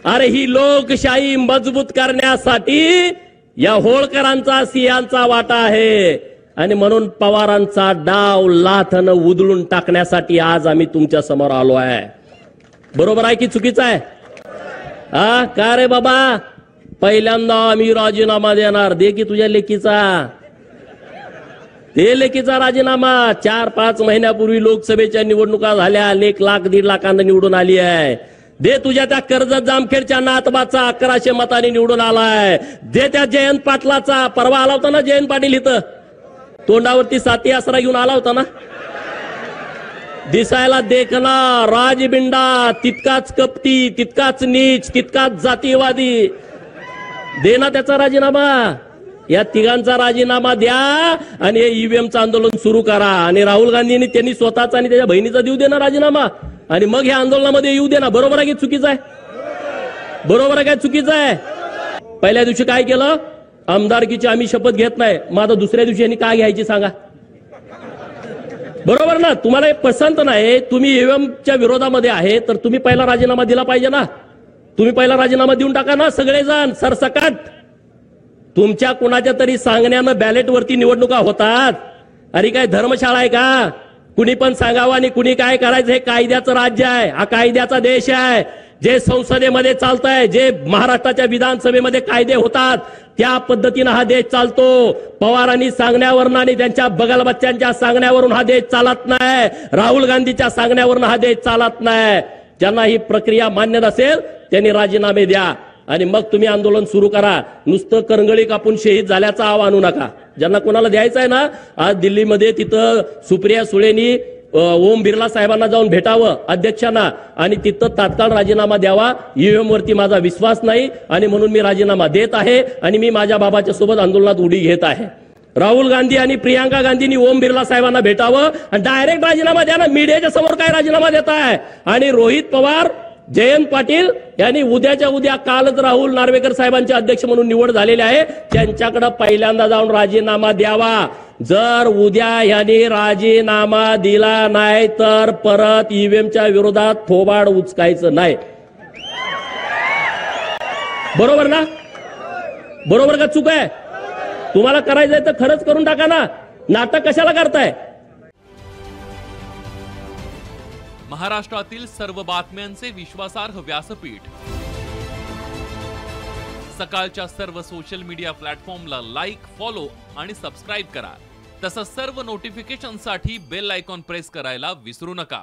अरे ही लोकशाही मजबूत करण्यासाठी या होळकरांचा सिंहांचा वाटा आहे आणि म्हणून पवारांचा डाव लाथनं उधळून टाकण्यासाठी आज आम्ही तुमच्या समोर आलो आहे. बरोबर आहे की चुकीचं आहे? हा का रे बाबा, पहिल्यांदा आम्ही राजीनामा देणार. दे की तुझ्या लेकीचा, ते लेकीचा राजीनामा. 4-5 महिन्यापूर्वी लोकसभेच्या निवडणुका झाल्या, 1 लाख 1.5 लाखांना निवडून आली आहे. दे तुझ्या त्या कर्जत जामखेडच्या नातबाचा 1100 मतांनी निवडून आलाय. दे त्या जयंत पाटलाचा, परवा आला होता ना जयंत पाटील इथं, तोंडावरती साती आसरा घेऊन आला होता ना. दिसायला देखना राजबिंडा, तितकाच कपटी, तितकाच नीच, तितकाच जातीवादी. दे ना त्याचा राजीनामा. या तिघांचा राजीनामा द्या आणि ईव्हीएमचं आंदोलन सुरू करा. आणि राहुल गांधींनी त्यांनी स्वतःचा आणि त्याच्या बहिणीचा देऊ दे ना राजीनामा आणि मग या आंदोलनामध्ये येऊ दे ना. बरोबर आहे की चुकीचं आहे? बरोबर आहे काय चुकीचं आहे? पहिल्या दिवशी काय केलं? आमदारकीची आम्ही शपथ घेत नाही. मग आता दुसऱ्या दिवशी यांनी काय घ्यायची सांगा? बरोबर ना? तुम्हाला हे पसंत नाही, तुम्ही ईव्हीएमच्या विरोधामध्ये आहे, तर तुम्ही पहिला राजीनामा दिला पाहिजे ना. तुम्ही पहिला राजीनामा देऊन टाका ना सगळेजण सरसकट. तुमच्या कुणाच्या तरी सांगण्यानं बॅलेटवरती निवडणुका होतात. अरे काय धर्मशाळा आहे का? कुणी पण सांगावं आणि कुणी काय करायचं. हे कायद्याचं राज्य आहे, हा कायद्याचा देश आहे. जे संसदेमध्ये चालतंय, जे महाराष्ट्राच्या विधानसभेमध्ये कायदे होतात, त्या पद्धतीनं हा देश चालतो. पवारांनी सांगण्यावरून आणि त्यांच्या बगलबच्च्यांच्या सांगण्यावरून हा देश चालत नाही. राहुल गांधीच्या सांगण्यावरून हा देश चालत नाही. ज्यांना ही प्रक्रिया मान्य नसेल त्यांनी राजीनामे द्या आणि मग तुम्ही आंदोलन सुरू करा. नुसतं करंगळी कापून शहीद झाल्याचा आव आणू नका. ज्यांना कोणाला द्यायचं आहे ना, आज दिल्लीमध्ये तिथं सुप्रिया सुळेंनी ओम बिर्ला साहेबांना जाऊन भेटावं अध्यक्षांना आणि तिथं तात्काळ राजीनामा द्यावा. ईव्हीएम वरती माझा विश्वास नाही आणि म्हणून मी राजीनामा देत आहे आणि मी माझ्या बाबाच्या सोबत आंदोलनात उडी घेत आहे. राहुल गांधी आणि प्रियांका गांधींनी ओम बिर्ला साहेबांना भेटावं आणि डायरेक्ट राजीनामा द्या ना. मीडियाच्या समोर काय राजीनामा देत आहे? आणि रोहित पवार, जयंत पाटील यांनी उद्याच्या उद्या, कालच राहुल नार्वेकर साहेबांचे अध्यक्ष म्हणून निवड झालेली आहे, त्यांच्याकडे पहिल्यांदा जाऊन राजीनामा द्यावा. जर उद्या यांनी राजीनामा दिला नाही तर परत ईव्हीएमच्या विरोधात थोबाड उचकायचं नाही. बरोबर ना? बरोबर का चूक आहे? तुम्हाला करायचंय तर खरंच करून टाका ना. नाटक कशाला करताय? महाराष्ट्रातील सर्व बातम्यांचे विश्वासार्ह व्यासपीठ. सकाळच्या सर्व सोशल मीडिया प्लॅटफॉर्मला लाईक, फॉलो आणि सबस्क्राईब करा. तसंच सर्व नोटिफिकेशनसाठी बेल आयकॉन प्रेस करायला विसरू नका.